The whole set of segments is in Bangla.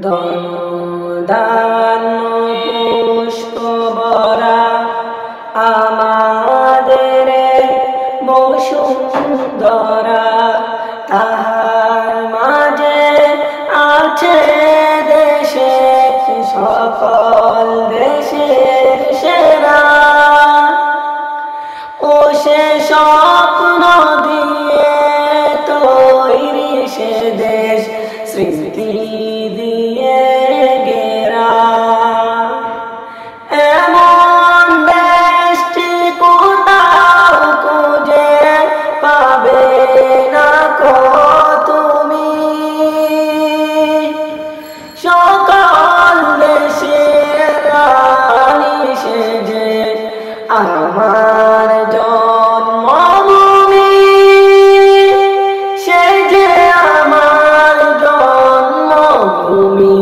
ধনধান্য পুষ্প ভরা আমাদের বসুন্ধরা, তাহার মাঝে আছে দেশের সকল দেশের সেরা। ও সে স্বপ্ন দিয়ে তৈরি সে দেশ স্মৃতি দিয়ে ঘেরা। এমন দেশটি কোথাও খুঁজে পাবে না কো তুমি। সকল দেশের রানী সে যে আমার জন্মভূমি, সে যে আমার জন্মভূমি,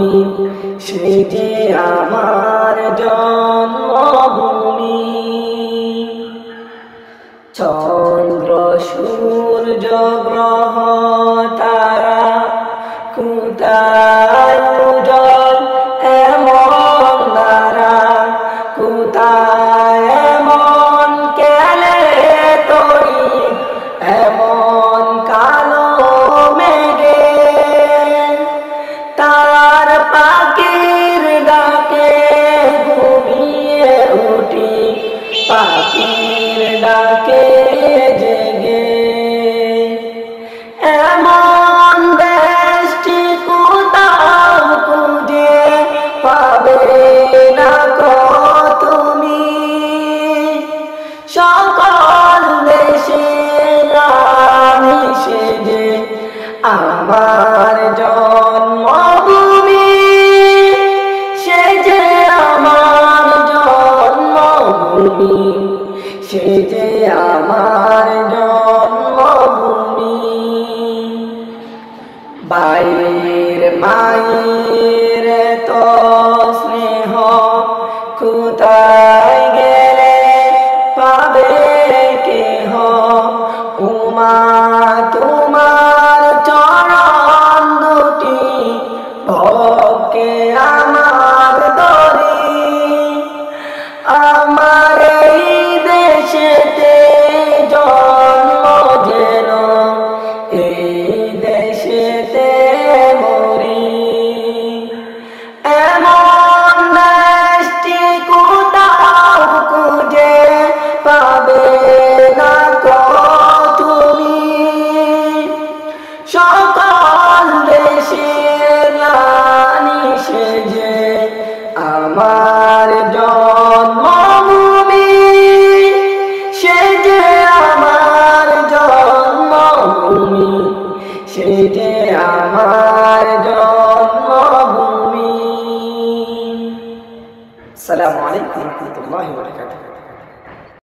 সে যে আমার জন্মভূমি। চন্দ্র সূর্য গ্রহ তারা কোথায় উজ্জ্বল এমন তারা, কোথায় এমন কেলে তরি এমন কালো মেঘে। তার পাখির ডাকে ঘুমিয়ে উঠি, পাখির ডাকে জেগে। এমন দেশটি কোথাও খুঁজে পাবে না কো তুমি। সকল দেশের রানী সে যে আমার জন্মভূমি, সে যে আমার জন্মভূমি, সে যে আমার জন্মভূমি। বাইর মায়ের তো স্নেহ কোথায় গেলে পাবে কেহ। উমা তোমার চরণ দুটি ভক্তে আমার দরি। আমার এই দেশেতে জন্ম যেন এই দেশেতে মরি। এমন দেশটি কোথাও খুঁজে পাবে না কো তুমি। সকল দেশের রানী সে যে আমার জন্মভূমি, সে যে আমার জন্মভূমি, সে যে আমার জন্মভূমি। আসসালামু আলাইকুম ওয়া রাহমাতুল্লাহি ওয়া বারাকাতুহু।